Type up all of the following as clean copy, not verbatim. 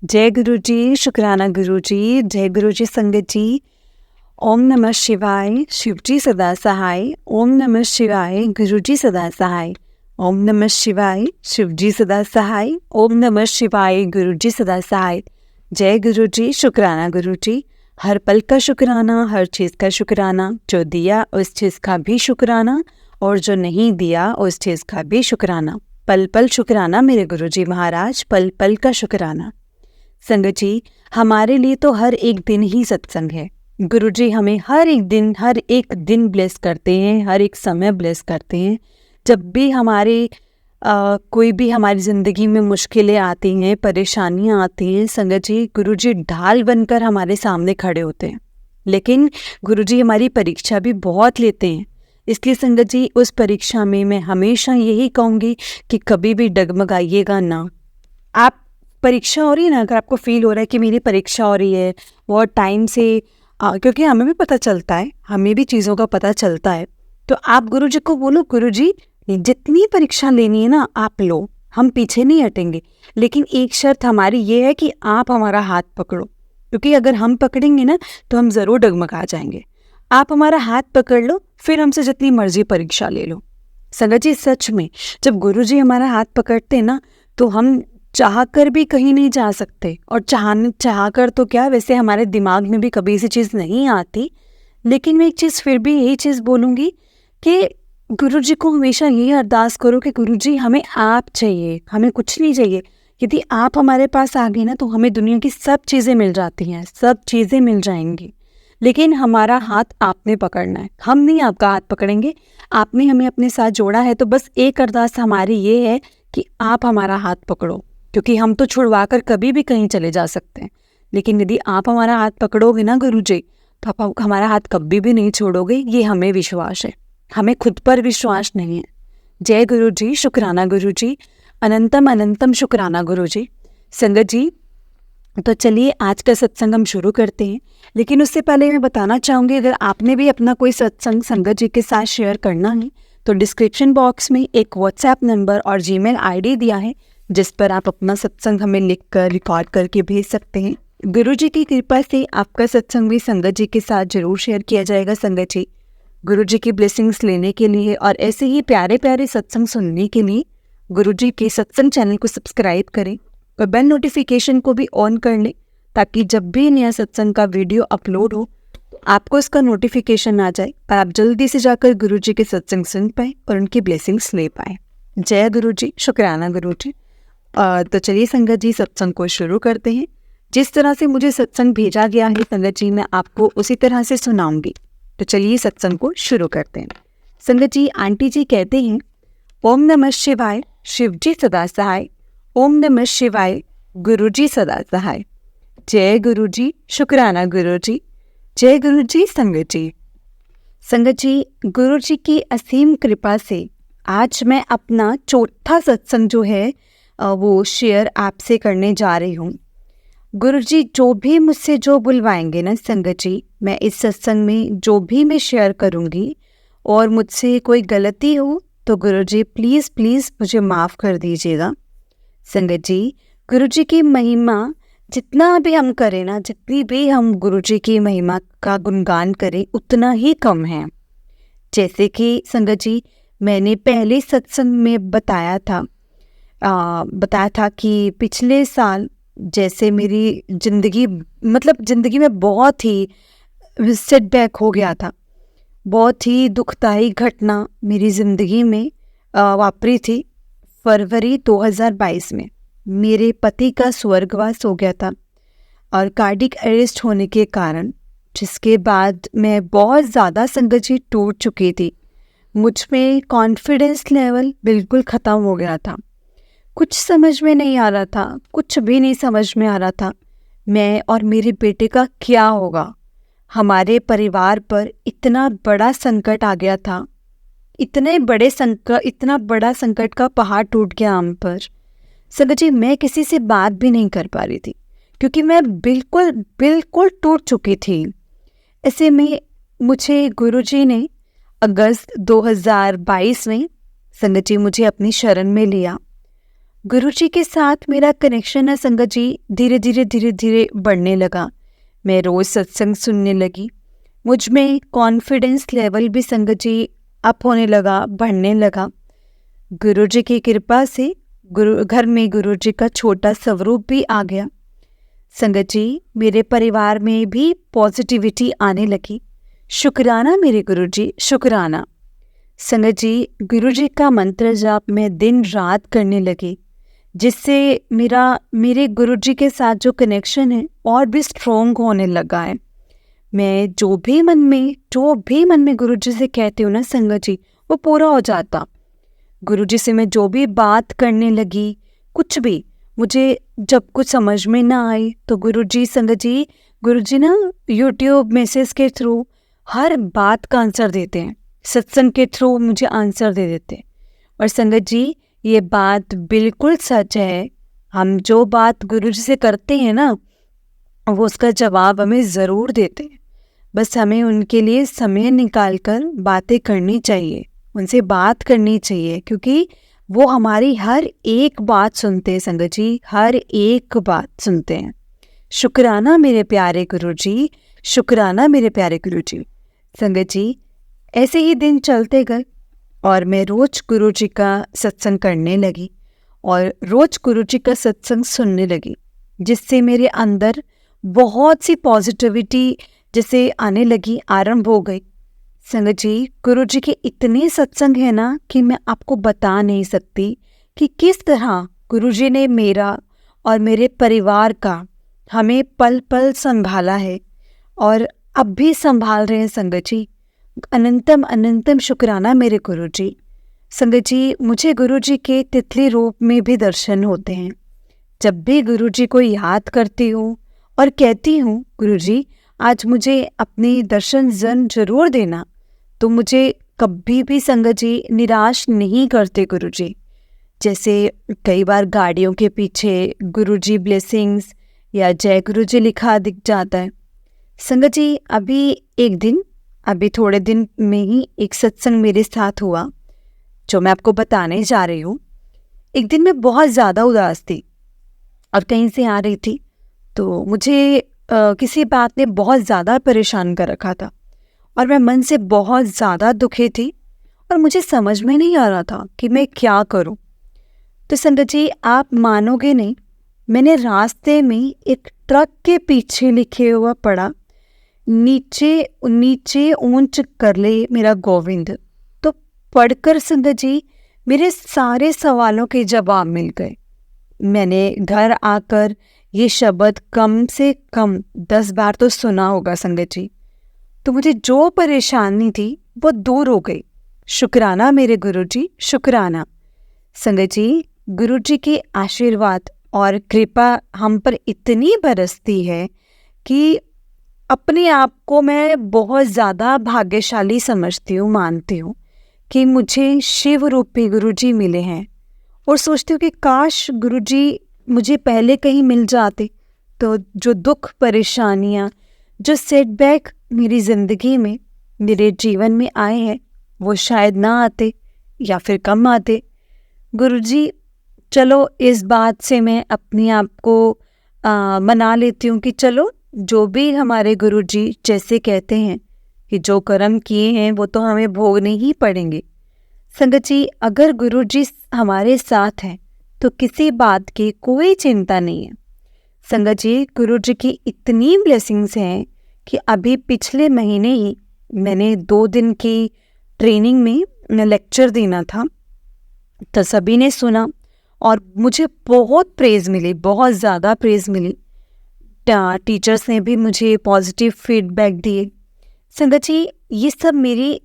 जय गुरु जी, शुक्राना गुरु जी, जय गुरु जी संगत जी। ओम नमः शिवाय, शिव जी सदा सहाय। ओम नमः शिवाय, गुरु जी सदा सहाय। ओम नमः शिवाय, शिव जी सदा सहाय। ओम नमः शिवाय, गुरु जी सदा सहाय। जय गुरु जी, शुक्राना गुरु जी। हर पल का शुक्राना, हर चीज़ का शुक्राना, जो दिया उस चीज़ का भी शुक्राना और जो नहीं दिया उस चीज़ का भी शुक्राना। पल पल शुक्राना मेरे गुरु जी महाराज, पल पल का शुक्राना। संगत जी, हमारे लिए तो हर एक दिन ही सत्संग है। गुरु जी हमें हर एक दिन ब्लेस करते हैं, हर एक समय ब्लेस करते हैं। जब भी कोई भी हमारी ज़िंदगी में मुश्किलें आती हैं, परेशानियां आती हैं, संगत जी गुरु जी ढाल बनकर हमारे सामने खड़े होते हैं। लेकिन गुरु जी हमारी परीक्षा भी बहुत लेते हैं। इसलिए संगत जी उस परीक्षा में मैं हमेशा यही कहूँगी कि कभी भी डगमगाइएगा ना। आप परीक्षा हो रही है ना, अगर आपको फील हो रहा है कि मेरी परीक्षा हो रही है बहुत टाइम से, क्योंकि हमें भी पता चलता है, हमें भी चीज़ों का पता चलता है, तो आप गुरु जी को बोलो, गुरु जी जितनी परीक्षा लेनी है ना आप लो, हम पीछे नहीं हटेंगे। लेकिन एक शर्त हमारी ये है कि आप हमारा हाथ पकड़ो, क्योंकि अगर हम पकड़ेंगे ना तो हम ज़रूर डगमगा जाएंगे। आप हमारा हाथ पकड़ लो, फिर हमसे जितनी मर्जी परीक्षा ले लो। संगत जी सच में जब गुरु जी हमारा हाथ पकड़ते हैं ना, तो हम चाह कर भी कहीं नहीं जा सकते। और चाह कर तो क्या, वैसे हमारे दिमाग में भी कभी ऐसी चीज़ नहीं आती। लेकिन मैं एक चीज़ फिर भी यही चीज़ बोलूँगी कि गुरु जी को हमेशा यही अरदास करो कि गुरु जी हमें आप चाहिए, हमें कुछ नहीं चाहिए। यदि आप हमारे पास आ गए ना तो हमें दुनिया की सब चीज़ें मिल जाती हैं, सब चीज़ें मिल जाएंगी। लेकिन हमारा हाथ आपने पकड़ना है, हम नहीं आपका हाथ पकड़ेंगे। आपने हमें अपने साथ जोड़ा है, तो बस एक अरदास हमारी ये है कि आप हमारा हाथ पकड़ो, क्योंकि हम तो छुड़वा कर कभी भी कहीं चले जा सकते हैं। लेकिन यदि आप हमारा हाथ पकड़ोगे ना गुरु जी, तो आप हमारा हाथ कभी भी नहीं छोड़ोगे, ये हमें विश्वास है। हमें खुद पर विश्वास नहीं है। जय गुरु जी, शुक्राना गुरु जी, अनंतम अनंतम शुक्राना गुरु जी। संगत जी, तो चलिए आज का सत्संग हम शुरू करते हैं। लेकिन उससे पहले मैं बताना चाहूँगी, अगर आपने भी अपना कोई सत्संग संगत जी के साथ शेयर करना है तो डिस्क्रिप्शन बॉक्स में एक व्हाट्सएप नंबर और जीमेल आईडी दिया है, जिस पर आप अपना सत्संग हमें लिखकर रिकॉर्ड करके भेज सकते हैं। गुरु जी की कृपा से आपका सत्संग भी संगत जी के साथ जरूर शेयर किया जाएगा। संगत जी, गुरु जी की ब्लेसिंग्स लेने के लिए और ऐसे ही प्यारे प्यारे सत्संग सुनने के लिए गुरु जी के सत्संग चैनल को सब्सक्राइब करें और बेल नोटिफिकेशन को भी ऑन कर लें, ताकि जब भी नया सत्संग का वीडियो अपलोड हो तो आपको इसका नोटिफिकेशन आ जाए और आप जल्दी से जाकर गुरु जी के सत्संग सुन पाए और उनकी ब्लेसिंग्स ले पाए। जय गुरु जी, शुक्राना गुरु जी। तो चलिए संगत जी सत्संग को शुरू करते हैं। जिस तरह से मुझे सत्संग भेजा गया है संगत जी, मैं आपको उसी तरह से सुनाऊंगी। तो चलिए सत्संग को शुरू करते हैं। संगत जी, आंटी जी कहते हैं, ओम नमः शिवाय, शिव जी सदा सहाय। ओम नमः शिवाय, गुरु जी सदा सहाय। जय गुरु जी, शुक्राना गुरु जी। जय गुरु जी संगत जी। संगत जी, गुरु जी की असीम कृपा से आज मैं अपना चौथा सत्संग जो है वो शेयर आपसे करने जा रही हूँ। गुरु जी जो भी मुझसे जो बुलवाएंगे ना संगत जी, मैं इस सत्संग में जो भी मैं शेयर करूँगी, और मुझसे कोई गलती हो तो गुरु जी प्लीज़ प्लीज़ मुझे माफ़ कर दीजिएगा। संगत जी, गुरु जी की महिमा जितना भी हम करें ना, जितनी भी हम गुरु जी की महिमा का गुणगान करें उतना ही कम है। जैसे कि संगत जी, मैंने पहले सत्संग में बताया था कि पिछले साल जैसे मेरी ज़िंदगी में बहुत ही सेटबैक हो गया था। बहुत ही दुखदाई घटना मेरी ज़िंदगी में वापरी थी। फरवरी 2022 में मेरे पति का स्वर्गवास हो गया था और कार्डिक अरेस्ट होने के कारण, जिसके बाद मैं बहुत ज़्यादा संगत जी टूट चुकी थी। मुझ में कॉन्फिडेंस लेवल बिल्कुल ख़त्म हो गया था। कुछ समझ में नहीं आ रहा था, कुछ भी नहीं समझ में आ रहा था मैं और मेरे बेटे का क्या होगा। हमारे परिवार पर इतना बड़ा संकट आ गया था, इतना बड़ा संकट का पहाड़ टूट गया हम पर। संगत जी, मैं किसी से बात भी नहीं कर पा रही थी, क्योंकि मैं बिल्कुल टूट चुकी थी। ऐसे में मुझे गुरुजी ने अगस्त 2022 में संगत जी मुझे अपनी शरण में लिया। गुरुजी के साथ मेरा कनेक्शन है संगत जी धीरे धीरे बढ़ने लगा। मैं रोज़ सत्संग सुनने लगी। मुझ में कॉन्फिडेंस लेवल भी संगत जी अप होने लगा, बढ़ने लगा। गुरुजी की कृपा से घर में गुरुजी का छोटा स्वरूप भी आ गया। संगत जी, मेरे परिवार में भी पॉजिटिविटी आने लगी। शुक्राना मेरे गुरुजी, शुक्राना। संगत जी, गुरुजी का मंत्र जाप मैं दिन रात करने लगी, जिससे मेरे गुरुजी के साथ जो कनेक्शन है और भी स्ट्रॉन्ग होने लगा है। मैं जो भी मन में गुरुजी से कहती हूँ ना संगत जी, वो पूरा हो जाता। गुरुजी से मैं जो भी बात करने लगी, कुछ भी मुझे जब कुछ समझ में ना आए तो गुरुजी ना यूट्यूब मैसेज के थ्रू हर बात का आंसर देते हैं। सत्संग के थ्रू मुझे आंसर दे देते हैं। और संगत जी, ये बात बिल्कुल सच है। हम जो बात गुरुजी से करते हैं ना, वो उसका जवाब हमें ज़रूर देते हैं। बस हमें उनके लिए समय निकाल कर बातें करनी चाहिए, उनसे बात करनी चाहिए, क्योंकि वो हमारी हर एक बात सुनते हैं संगत जी, हर एक बात सुनते हैं। शुक्राना मेरे प्यारे गुरुजी, शुक्राना मेरे प्यारे गुरुजी। संगत जी, ऐसे ही दिन चलते गए और मैं रोज़ गुरुजी का सत्संग करने लगी और रोज़ गुरुजी का सत्संग सुनने लगी, जिससे मेरे अंदर बहुत सी पॉजिटिविटी जैसे आने लगी, आरंभ हो गई। संगत जी, गुरुजी के इतने सत्संग है ना कि मैं आपको बता नहीं सकती कि किस तरह गुरुजी ने मेरा और मेरे परिवार का हमें पल पल संभाला है और अब भी संभाल रहे हैं संगत जी। अनंतम अनंतम शुक्राना मेरे गुरुजी। संगत जी, मुझे गुरुजी के तितली रूप में भी दर्शन होते हैं। जब भी गुरुजी को याद करती हूँ और कहती हूँ, गुरुजी आज मुझे अपनी दर्शन ज़रूर देना, तो मुझे कभी भी संगत जी निराश नहीं करते गुरुजी। जैसे कई बार गाड़ियों के पीछे गुरुजी ब्लेसिंग्स या जय गुरुजी लिखा दिख जाता है। संगत जी, अभी थोड़े दिन में ही एक सत्संग मेरे साथ हुआ, जो मैं आपको बताने जा रही हूँ। एक दिन मैं बहुत ज़्यादा उदास थी और कहीं से आ रही थी, तो मुझे किसी बात ने बहुत ज़्यादा परेशान कर रखा था और मैं मन से बहुत ज़्यादा दुखी थी और मुझे समझ में नहीं आ रहा था कि मैं क्या करूं। तो संगत जी, आप मानोगे नहीं, मैंने रास्ते में एक ट्रक के पीछे लिखे हुआ पढ़ा, नीचे नीचे ऊंच कर ले मेरा गोविंद। तो पढ़कर संगत जी मेरे सारे सवालों के जवाब मिल गए। मैंने घर आकर ये शब्द कम से कम 10 बार तो सुना होगा संगत जी। तो मुझे जो परेशानी थी वो दूर हो गई। शुक्राना मेरे गुरुजी, शुक्राना। संगत जी, गुरुजी के आशीर्वाद और कृपा हम पर इतनी बरसती है कि अपने आप को मैं बहुत ज़्यादा भाग्यशाली समझती हूँ, मानती हूँ कि मुझे शिव रूपी गुरुजी मिले हैं। और सोचती हूँ कि काश गुरुजी मुझे पहले कहीं मिल जाते, तो जो दुख परेशानियाँ, जो सेटबैक मेरी ज़िंदगी में, मेरे जीवन में आए हैं, वो शायद ना आते या फिर कम आते। गुरुजी, चलो इस बात से मैं अपने आप को मना लेती हूँ कि चलो जो भी हमारे गुरुजी जैसे कहते हैं कि जो कर्म किए हैं वो तो हमें भोगने ही पड़ेंगे। संगत जी, अगर गुरुजी हमारे साथ हैं तो किसी बात की कोई चिंता नहीं है। संगत जी, गुरुजी की इतनी ब्लेसिंग्स हैं कि अभी पिछले महीने ही मैंने 2 दिन की ट्रेनिंग में लेक्चर देना था, तो सभी ने सुना और मुझे बहुत प्रेज़ मिली, बहुत ज़्यादा प्रेज़ मिली। टीचर्स ने भी मुझे पॉजिटिव फीडबैक दिए। संगत जी, ये सब मेरी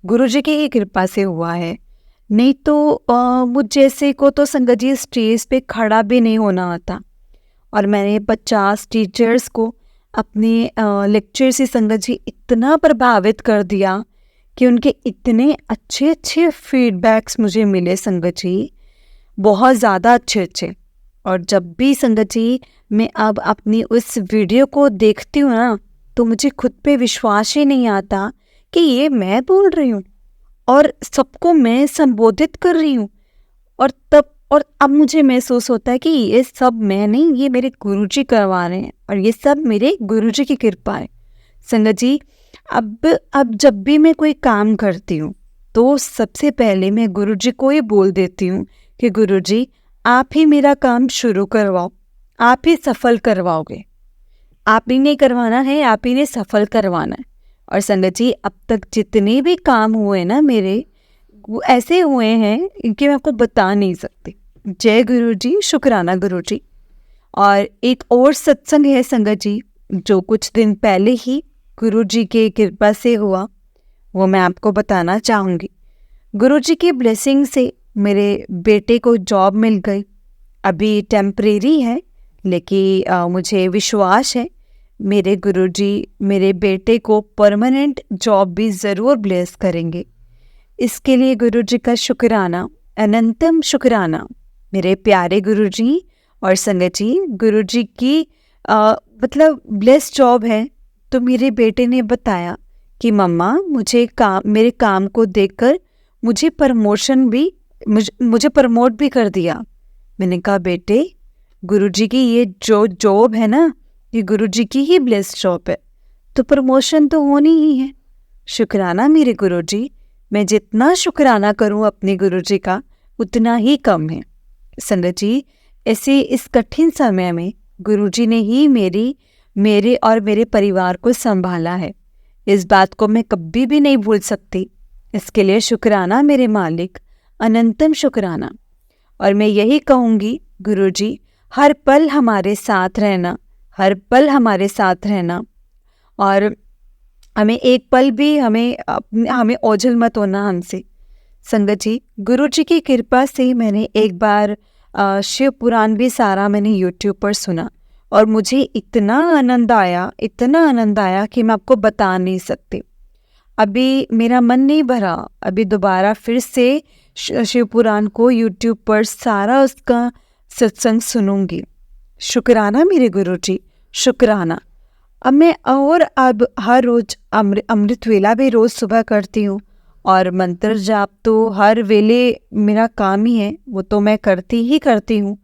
गुरुजी की ही कृपा से हुआ है, नहीं तो मुझ जैसे को तो संगत जी स्टेज पे खड़ा भी नहीं होना आता। और मैंने 50 टीचर्स को अपने लेक्चर से संगत जी इतना प्रभावित कर दिया कि उनके इतने अच्छे अच्छे फीडबैक्स मुझे मिले संगत जी, बहुत ज़्यादा अच्छे अच्छे। और जब भी संगत जी मैं अब अपनी उस वीडियो को देखती हूँ ना, तो मुझे खुद पे विश्वास ही नहीं आता कि ये मैं बोल रही हूँ और सबको मैं संबोधित कर रही हूँ। और तब और अब मुझे महसूस होता है कि ये सब मैं नहीं, ये मेरे गुरुजी करवा रहे हैं और ये सब मेरे गुरुजी की कृपा है। संगत जी, अब जब भी मैं कोई काम करती हूँ तो सबसे पहले मैं गुरुजी को ही बोल देती हूँ कि गुरुजी आप ही मेरा काम शुरू करवाओ, आप ही सफल करवाओगे, आप ही ने करवाना है, आप ही ने सफल करवाना है। और संगत जी, अब तक जितने भी काम हुए ना मेरे, वो ऐसे हुए हैं कि मैं आपको बता नहीं सकती। जय गुरु जी, शुक्राना गुरु जी। और एक और सत्संग है संगत जी, जो कुछ दिन पहले ही गुरु जी के कृपा से हुआ, वो मैं आपको बताना चाहूँगी। गुरु जी की ब्लेसिंग से मेरे बेटे को जॉब मिल गई। अभी टेम्परेरी है, लेकिन मुझे विश्वास है मेरे गुरुजी मेरे बेटे को परमानेंट जॉब भी ज़रूर ब्लेस करेंगे। इसके लिए गुरुजी का शुक्राना, अनंतम शुक्राना मेरे प्यारे गुरुजी। और संगत जी, गुरुजी की मतलब ब्लेस जॉब है। तो मेरे बेटे ने बताया कि मम्मा मेरे काम को देखकर मुझे प्रमोशन भी मुझे प्रमोट भी कर दिया। मैंने कहा बेटे, गुरुजी की ये जो जॉब है ना, ये गुरुजी की ही ब्लेस्ड जॉब है, तो प्रमोशन तो होनी ही है। शुक्राना मेरे गुरुजी। मैं जितना शुक्राना करूं अपने गुरुजी का उतना ही कम है। संगत जी, ऐसे इस कठिन समय में गुरुजी ने ही मेरे और मेरे परिवार को संभाला है। इस बात को मैं कभी भी नहीं भूल सकती। इसके लिए शुक्राना मेरे मालिक, अनंतम शुक्राना। और मैं यही कहूँगी, गुरुजी हर पल हमारे साथ रहना, हर पल हमारे साथ रहना, और हमें एक पल भी हमें ओझल मत होना हमसे। संगत जी, गुरुजी की कृपा से मैंने एक बार शिव पुराण भी सारा मैंने यूट्यूब पर सुना और मुझे इतना आनंद आया कि मैं आपको बता नहीं सकती। अभी मेरा मन नहीं भरा, अभी दोबारा फिर से शिव पुराण को यूट्यूब पर सारा उसका सत्संग सुनूंगी। शुक्राना मेरे गुरुजी, शुक्राना। अब हर रोज अमृत वेला भी रोज सुबह करती हूँ, और मंत्र जाप तो हर वेले मेरा काम ही है, वो तो मैं करती हूँ।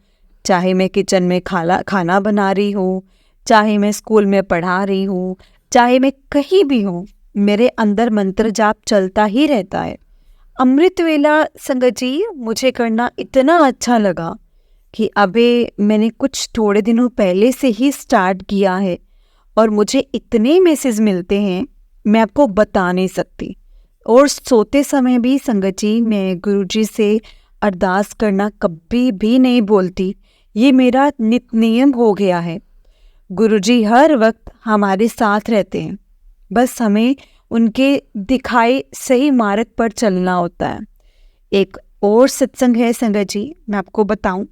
चाहे मैं किचन में खाना बना रही हूँ, चाहे मैं स्कूल में पढ़ा रही हूँ, चाहे मैं कहीं भी हूँ, मेरे अंदर मंत्र जाप चलता ही रहता है। अमृत वेला संगत जी मुझे करना इतना अच्छा लगा कि अभी मैंने कुछ थोड़े दिनों पहले से ही स्टार्ट किया है, और मुझे इतने मैसेज मिलते हैं मैं आपको बता नहीं सकती। और सोते समय भी संगत जी मैं गुरुजी से अरदास करना कभी भी नहीं बोलती, ये मेरा नित नियम हो गया है। गुरुजी हर वक्त हमारे साथ रहते हैं, बस हमें उनके दिखाए सही मार्ग पर चलना होता है। एक और सत्संग है संगत जी, मैं आपको बताऊं।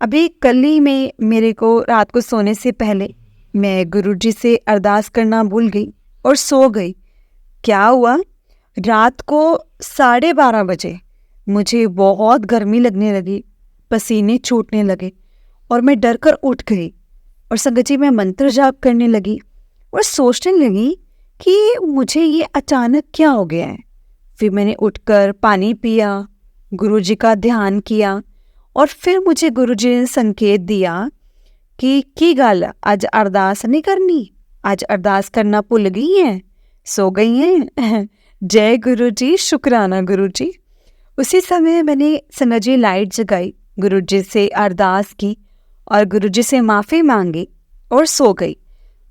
अभी कल ही में मेरे को रात को सोने से पहले मैं गुरुजी से अरदास करना भूल गई और सो गई। क्या हुआ, रात को 12:30 बजे मुझे बहुत गर्मी लगने लगी, पसीने छूटने लगे और मैं डर कर उठ गई। और संगत जी मैं मंत्र जाप करने लगी और सोचने लगी कि मुझे ये अचानक क्या हो गया है। फिर मैंने उठकर पानी पिया, गुरुजी का ध्यान किया, और फिर मुझे गुरुजी ने संकेत दिया कि की गल आज अरदास नहीं करनी, आज अरदास करना भुल गई हैं, सो गई हैं। जय गुरुजी, शुक्राना गुरुजी। उसी समय मैंने संगत जी लाइट जगाई, गुरुजी से अरदास की और गुरुजी से माफ़ी मांगी और सो गई।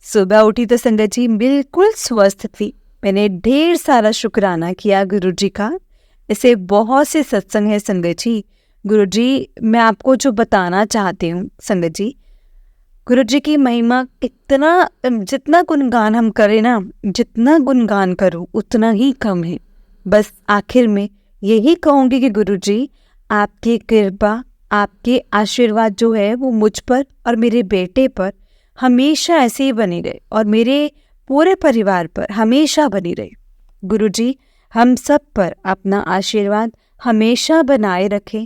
सुबह उठी तो संगत जी बिल्कुल स्वस्थ थी। मैंने ढेर सारा शुक्राना किया गुरुजी का। ऐसे बहुत से सत्संग है संगत जी। गुरुजी मैं आपको जो बताना चाहती हूँ संगत जी, गुरुजी की महिमा इतना, जितना गुणगान हम करें ना, जितना गुणगान करो उतना ही कम है। बस आखिर में यही कहूँगी कि गुरुजी आपकी कृपा, आपके आशीर्वाद जो है वो मुझ पर और मेरे बेटे पर हमेशा ऐसे ही बनी रहे, और मेरे पूरे परिवार पर हमेशा बनी रहे। गुरुजी हम सब पर अपना आशीर्वाद हमेशा बनाए रखें,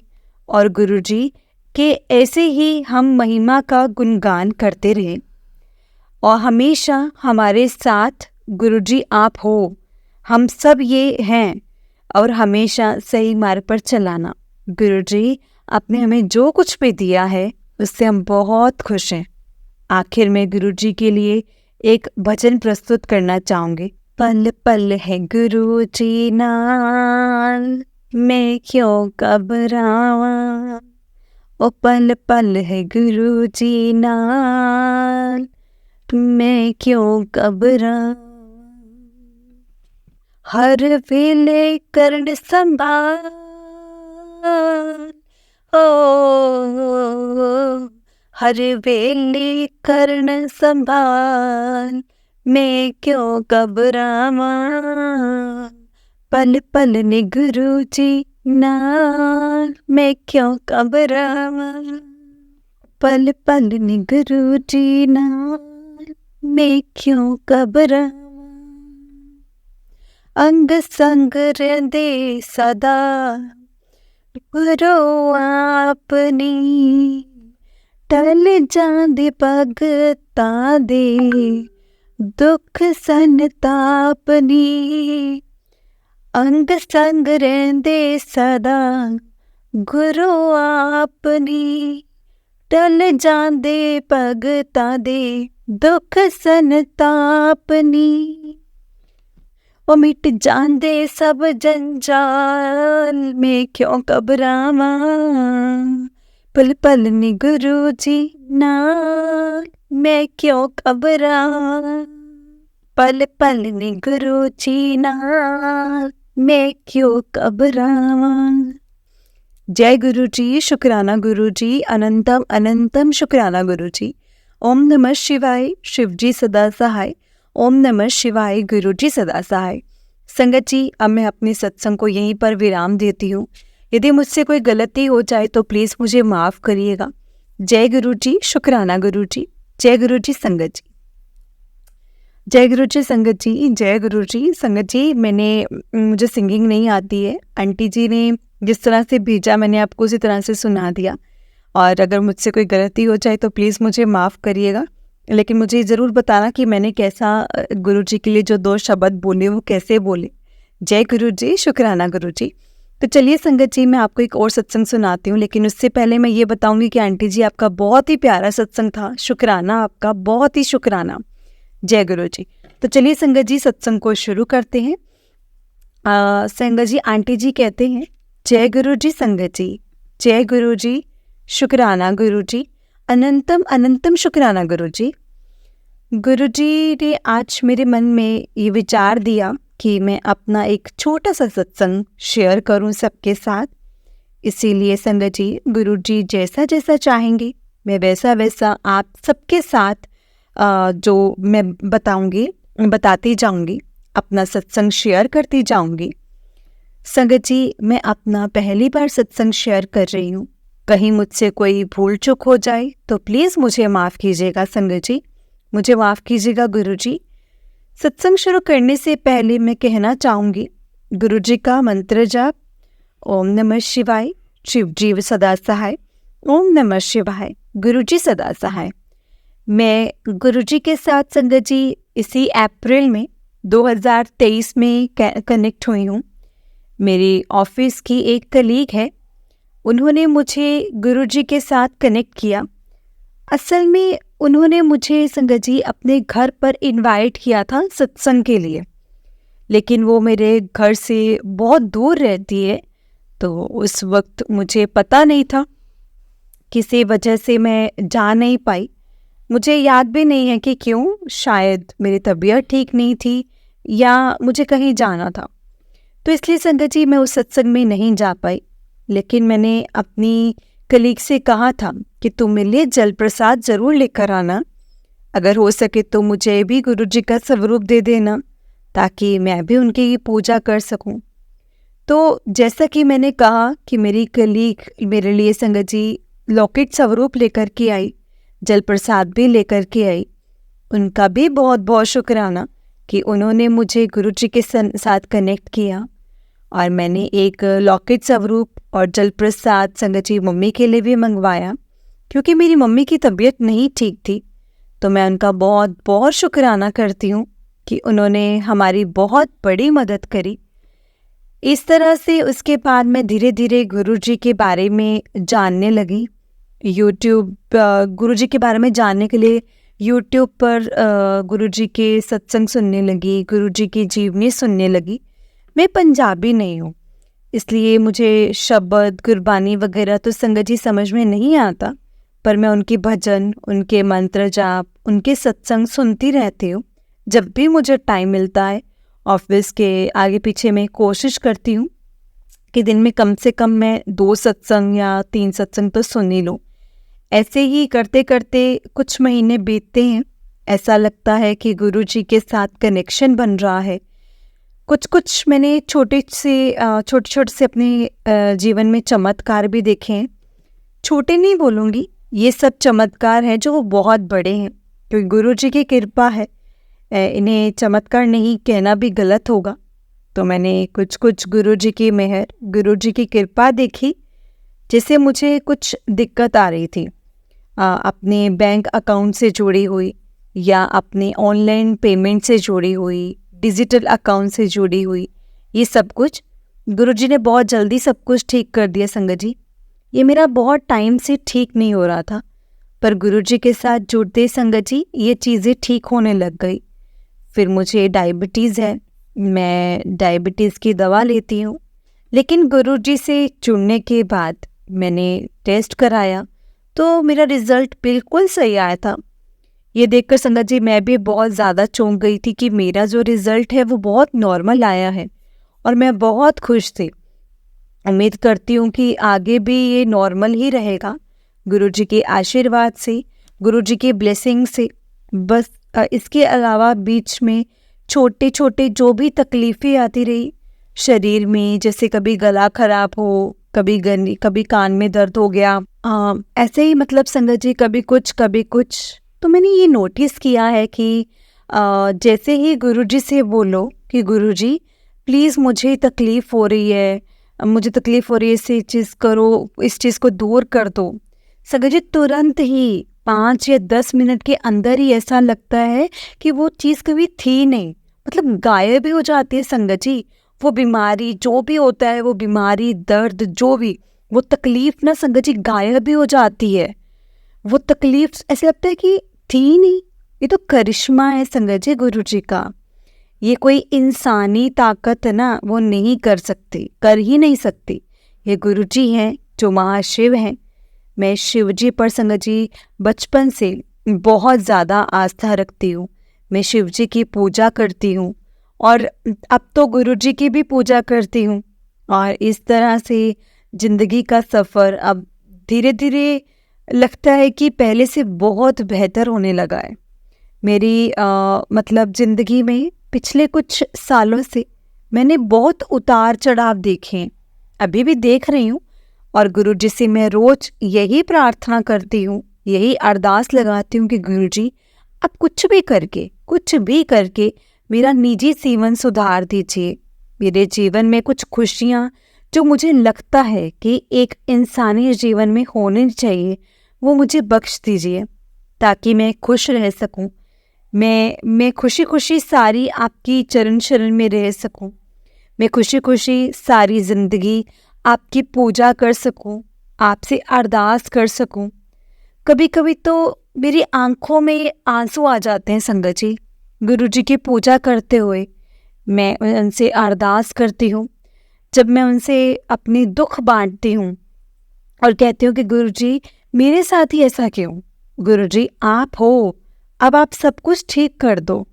और गुरुजी के ऐसे ही हम महिमा का गुणगान करते रहें, और हमेशा हमारे साथ गुरुजी आप हो, हम सब ये हैं, और हमेशा सही मार्ग पर चलाना। गुरुजी आपने हमें जो कुछ भी दिया है उससे हम बहुत खुश हैं। आखिर में गुरुजी के लिए एक भजन प्रस्तुत करना चाहूँगी। पल पल है गुरुजी नाल, मैं क्यों घबरावां। ओ पल पल है गुरुजी नाल, मैं क्यों घबरावां। हर वेले करन संभाल, ओ हर वेले करन संभाल, मैं क्यों घबरावां। पल पल ने गुरुजी नाल, मैं क्यों घबरावां। पल पल ने गुरुजी नाल, मैं क्यों घबरावां। अंग संग रहंदे सदा गुरु आपनी, टल जांदे भगतां दे दुख संतापनी। अंग संग रहंदे सदा गुरु आपनी, टल जांदे भगतां दे दुख संतापनी। ओ मिट जांदे सब जंजाल, मैं क्यों घबरावां। पल पल ने गुरुजी नाल, मैं क्यों घबरावां। पल पल ने गुरुजी नाल, मैं क्यों घबरावां। जय गुरुजी, शुक्राना गुरुजी, अनंतम अनंतम शुक्राना गुरुजी। ओम नमः शिवाय, शिवजी सदा सहाय। ओम नमः शिवाय, गुरुजी सदा सहाय। संगत जी, अब मैं अपने सत्संग को यहीं पर विराम देती हूँ। यदि मुझसे कोई गलती हो जाए तो प्लीज़ मुझे माफ़ करिएगा। जय गुरुजी, शुक्राना गुरुजी। जय गुरुजी संगत जी। जय गुरुजी संगत जी। जय गुरुजी संगत जी। मुझे सिंगिंग नहीं आती है। आंटी जी ने जिस तरह से भेजा मैंने आपको उसी तरह से सुना दिया, और अगर मुझसे कोई गलती हो जाए तो प्लीज़ मुझे माफ़ करिएगा। लेकिन मुझे ज़रूर बताना कि मैंने कैसा गुरुजी के लिए जो 2 शब्द बोले वो कैसे बोले। जय गुरुजी, शुक्राना गुरुजी। तो चलिए संगत जी, मैं आपको एक और सत्संग सुनाती हूँ, लेकिन उससे पहले मैं ये बताऊँगी कि आंटी जी आपका बहुत ही प्यारा सत्संग था। शुक्राना आपका, बहुत ही शुक्राना। जय गुरुजी। तो चलिए संगत जी, सत्संग को शुरू करते हैं। संगत जी, आंटी जी कहते हैं, जय गुरुजी संगत जी। जय गुरुजी, शुक्राना गुरुजी, अनंतम अनंतम शुक्राना गुरुजी। गुरुजी ने आज मेरे मन में ये विचार दिया कि मैं अपना एक छोटा सा सत्संग शेयर करूं सबके साथ। इसीलिए संगत जी, गुरुजी जैसा जैसा चाहेंगे मैं वैसा वैसा आप सबके साथ जो मैं बताती जाऊंगी, अपना सत्संग शेयर करती जाऊंगी। संगत जी, मैं अपना पहली बार सत्संग शेयर कर रही हूँ। कहीं मुझसे कोई भूल चूक हो जाए तो प्लीज़ मुझे माफ़ कीजिएगा संगत जी, मुझे माफ़ कीजिएगा गुरुजी। सत्संग शुरू करने से पहले मैं कहना चाहूँगी, गुरुजी का मंत्र जाप, ओम नमः शिवाय, शिवजी सदा सहाय। ओम नमः शिवाय, गुरुजी सदा सहाय। मैं गुरुजी के साथ संगत जी इसी अप्रैल में 2023 में कनेक्ट हुई हूँ। मेरी ऑफिस की एक कलीग है, उन्होंने मुझे गुरुजी के साथ कनेक्ट किया। असल में उन्होंने मुझे संगत जी अपने घर पर इनवाइट किया था सत्संग के लिए, लेकिन वो मेरे घर से बहुत दूर रहती है, तो उस वक्त मुझे पता नहीं था, किसी वजह से मैं जा नहीं पाई। मुझे याद भी नहीं है कि क्यों, शायद मेरी तबीयत ठीक नहीं थी या मुझे कहीं जाना था, तो इसलिए संगत जी मैं उस सत्संग में नहीं जा पाई। लेकिन मैंने अपनी कलीग से कहा था कि तुम मेरे लिए जल प्रसाद ज़रूर लेकर आना, अगर हो सके तो मुझे भी गुरुजी का स्वरूप दे देना ताकि मैं भी उनकी पूजा कर सकूं। तो जैसा कि मैंने कहा कि मेरी कलीग मेरे लिए संगत जी लौकिक स्वरूप लेकर के आई, जल प्रसाद भी लेकर के आई। उनका भी बहुत बहुत शुक्राना कि उन्होंने मुझे गुरुजी के साथ कनेक्ट किया, और मैंने एक लॉकेट स्वरूप और जल प्रसाद संगत जी मम्मी के लिए भी मंगवाया, क्योंकि मेरी मम्मी की तबीयत नहीं ठीक थी। तो मैं उनका बहुत बहुत शुक्राना करती हूँ कि उन्होंने हमारी बहुत बड़ी मदद करी। इस तरह से उसके बाद मैं धीरे धीरे गुरुजी के बारे में जानने लगी। गुरुजी के बारे में जानने के लिए यूट्यूब पर गुरुजी के सत्संग सुनने लगी, गुरुजी की जीवनी सुनने लगी। मैं पंजाबी नहीं हूँ, इसलिए मुझे शब्द गुरबानी वगैरह तो संगत जी समझ में नहीं आता, पर मैं उनके भजन, उनके मंत्र जाप, उनके सत्संग सुनती रहती हूँ। जब भी मुझे टाइम मिलता है ऑफिस के आगे पीछे, मैं कोशिश करती हूँ कि दिन में कम से कम मैं 2 सत्संग या 3 सत्संग तो सुन ही लूँ। ऐसे ही करते करते कुछ महीने बीतते हैं। ऐसा लगता है कि गुरुजी के साथ कनेक्शन बन रहा है। कुछ मैंने छोटे छोटे से अपने जीवन में चमत्कार भी देखे हैं। छोटे नहीं बोलूँगी, ये सब चमत्कार हैं जो बहुत बड़े हैं, क्योंकि गुरुजी की कृपा है। इन्हें चमत्कार नहीं कहना भी गलत होगा। तो मैंने कुछ गुरुजी की मेहर, गुरुजी की कृपा देखी। जैसे मुझे कुछ दिक्कत आ रही थी अपने बैंक अकाउंट से जुड़ी हुई, या अपने ऑनलाइन पेमेंट से जुड़ी हुई, डिजिटल अकाउंट से जुड़ी हुई, ये सब कुछ गुरुजी ने बहुत जल्दी सब कुछ ठीक कर दिया संगत जी। ये मेरा बहुत टाइम से ठीक नहीं हो रहा था, पर गुरुजी के साथ जुड़ते संगत जी ये चीज़ें ठीक होने लग गई। फिर मुझे डायबिटीज़ है, मैं डायबिटीज़ की दवा लेती हूँ, लेकिन गुरुजी से जुड़ने के बाद मैंने टेस्ट कराया तो मेरा रिज़ल्ट बिल्कुल सही आया था। ये देखकर संगत जी मैं भी बहुत ज़्यादा चौंक गई थी कि मेरा जो रिज़ल्ट है वो बहुत नॉर्मल आया है, और मैं बहुत खुश थी। उम्मीद करती हूँ कि आगे भी ये नॉर्मल ही रहेगा, गुरुजी के आशीर्वाद से, गुरुजी की ब्लेसिंग से। बस इसके अलावा बीच में छोटे छोटे जो भी तकलीफ़ें आती रही शरीर में, जैसे कभी गला खराब हो, कभी कान में दर्द हो गया, ऐसे ही मतलब संगत जी कभी कुछ। तो मैंने ये नोटिस किया है कि जैसे ही गुरुजी से बोलो कि गुरुजी प्लीज़ मुझे तकलीफ़ हो रही है, इसे चीज़ करो, इस चीज़ को दूर कर दो, संगत जी तुरंत ही 5 या 10 मिनट के अंदर ही ऐसा लगता है कि वो चीज़ कभी थी नहीं, मतलब गायब ही हो जाती है संगत जी। वो बीमारी जो भी होता है, वो बीमारी, दर्द जो भी, वो तकलीफ़ ना संगत जी गायब ही हो जाती है। वो तकलीफ़ ऐसे लगता है कि थी नहीं। ये तो करिश्मा है संगत जी गुरुजी का। ये कोई इंसानी ताकत है ना, वो नहीं कर सकती, कर ही नहीं सकती। ये गुरुजी हैं जो महाशिव हैं। मैं शिव जी पर संगत जी बचपन से बहुत ज़्यादा आस्था रखती हूँ। मैं शिव जी की पूजा करती हूँ, और अब तो गुरुजी की भी पूजा करती हूँ। और इस तरह से ज़िंदगी का सफ़र अब धीरे धीरे लगता है कि पहले से बहुत बेहतर होने लगा है। मेरी मतलब ज़िंदगी में पिछले कुछ सालों से मैंने बहुत उतार चढ़ाव देखे हैं, अभी भी देख रही हूँ। और गुरुजी से मैं रोज़ यही प्रार्थना करती हूँ, यही अरदास लगाती हूँ कि गुरुजी आप कुछ भी करके मेरा निजी जीवन सुधार दीजिए। मेरे जीवन में कुछ खुशियाँ जो मुझे लगता है कि एक इंसानी जीवन में होनी चाहिए, वो मुझे बख्श दीजिए, ताकि मैं खुश रह सकूं। मैं खुशी खुशी सारी आपकी चरण शरण में रह सकूं। मैं खुशी खुशी सारी ज़िंदगी आपकी पूजा कर सकूं, आपसे अरदास कर सकूं। कभी कभी तो मेरी आंखों में आंसू आ जाते हैं संगत जी, गुरुजी की पूजा करते हुए। मैं उनसे अरदास करती हूँ, जब मैं उनसे अपनी दुख बांटती हूँ और कहती हूँ कि गुरुजी मेरे साथ ही ऐसा क्यों, गुरुजी आप हो, अब आप सब कुछ ठीक कर दो।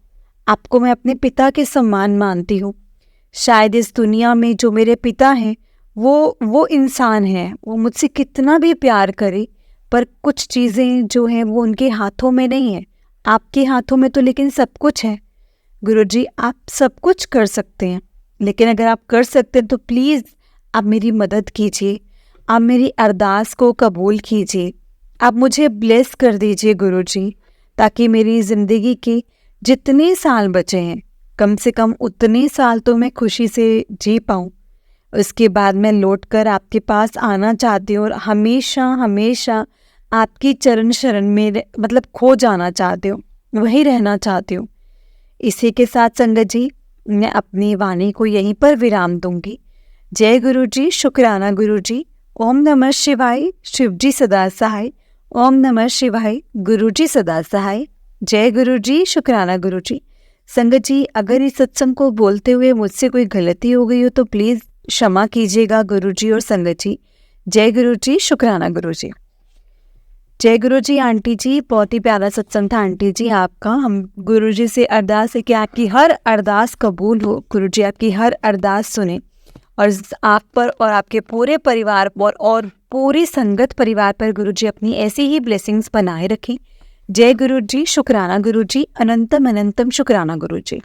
आपको मैं अपने पिता के समान मानती हूँ। शायद इस दुनिया में जो मेरे पिता हैं वो इंसान हैं, वो मुझसे कितना भी प्यार करे, पर कुछ चीज़ें जो हैं वो उनके हाथों में नहीं है। आपके हाथों में तो लेकिन सब कुछ है। गुरुजी आप सब कुछ कर सकते हैं, लेकिन अगर आप कर सकते हैं तो प्लीज़ आप मेरी मदद कीजिए, आप मेरी अरदास को कबूल कीजिए, आप मुझे ब्लेस कर दीजिए गुरुजी, ताकि मेरी ज़िंदगी के जितने साल बचे हैं कम से कम उतने साल तो मैं खुशी से जी पाऊँ। उसके बाद मैं लौटकर आपके पास आना चाहती हूँ और हमेशा हमेशा आपकी चरण शरण में मतलब खो जाना चाहती हूँ, वहीं रहना चाहती हूँ। इसी के साथ संगत जी मैं अपनी वाणी को यहीं पर विराम दूंगी। जय गुरु जी, शुक्राना गुरु जी। ओम नमः शिवाय, शिव जी सदा सहाय। ओम नमः शिवाय, गुरु जी सदा सहाय। जय गुरु जी, शुक्राना गुरु जी। संगत जी, अगर इस सत्संग को बोलते हुए मुझसे कोई गलती हो गई हो तो प्लीज़ क्षमा कीजिएगा गुरु जी और संगत जी। जय गुरु जी, शुक्राना गुरु जी। जय गुरु जी आंटी जी, बहुत ही प्यारा सत्संग था आंटी जी आपका। हम गुरु जी से अरदास है कि आपकी हर अरदास कबूल हो, गुरु जी आपकी हर अरदास सुने और आप पर और आपके पूरे परिवार पर और पूरी संगत परिवार पर गुरु जी अपनी ऐसी ही ब्लेसिंग्स बनाए रखें। जय गुरु जी, शुक्राना गुरु जी, अनंतम अनंतम शुक्राना गुरु जी।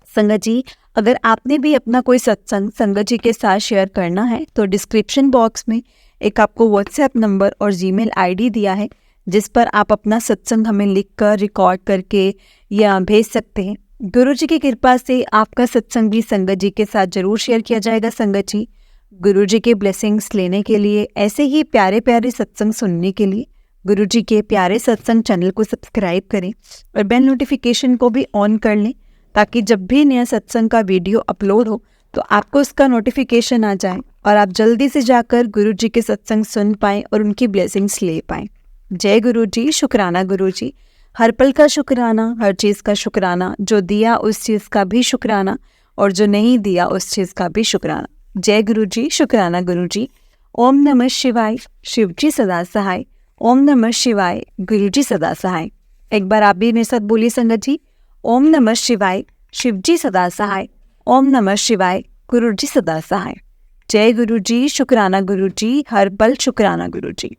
संगत जी, अगर आपने भी अपना कोई सत्संग संगत जी के साथ शेयर करना है तो डिस्क्रिप्शन बॉक्स में एक आपको व्हाट्सएप नंबर और जीमेल आईडी दिया है, जिस पर आप अपना सत्संग हमें लिखकर रिकॉर्ड करके या भेज सकते हैं। गुरु जी की कृपा से आपका सत्संग भी संगत जी के साथ जरूर शेयर किया जाएगा। संगत जी, गुरु जी के ब्लेसिंग्स लेने के लिए, ऐसे ही प्यारे प्यारे सत्संग सुनने के लिए गुरु जी के प्यारे सत्संग चैनल को सब्सक्राइब करें और बेल नोटिफिकेशन को भी ऑन कर लें, ताकि जब भी नया सत्संग का वीडियो अपलोड हो तो आपको उसका नोटिफिकेशन आ जाए और आप जल्दी से जाकर गुरु जी के सत्संग सुन पाएँ और उनकी ब्लेसिंग्स ले पाएँ। जय गुरु जी, शुक्राना गुरु जी। हर पल का शुक्राना, हर चीज़ का शुक्राना, जो दिया उस चीज़ का भी शुक्राना और जो नहीं दिया उस चीज़ का भी शुक्राना। जय गुरु जी, शुक्राना गुरु जी। ओम नमः शिवाय, शिव जी सदा सहाय। ओम नमः शिवाय, गुरु जी सदा सहाय। एक बार आप भी मेरे साथ बोलिए संगत जी। ओम नमः शिवाय, शिव जी सदा सहाय। ओम नमः शिवाय, गुरु जी सदा सहाय। जय गुरु जी, शुक्राना गुरु जी, हर पल शुक्राना गुरु जी।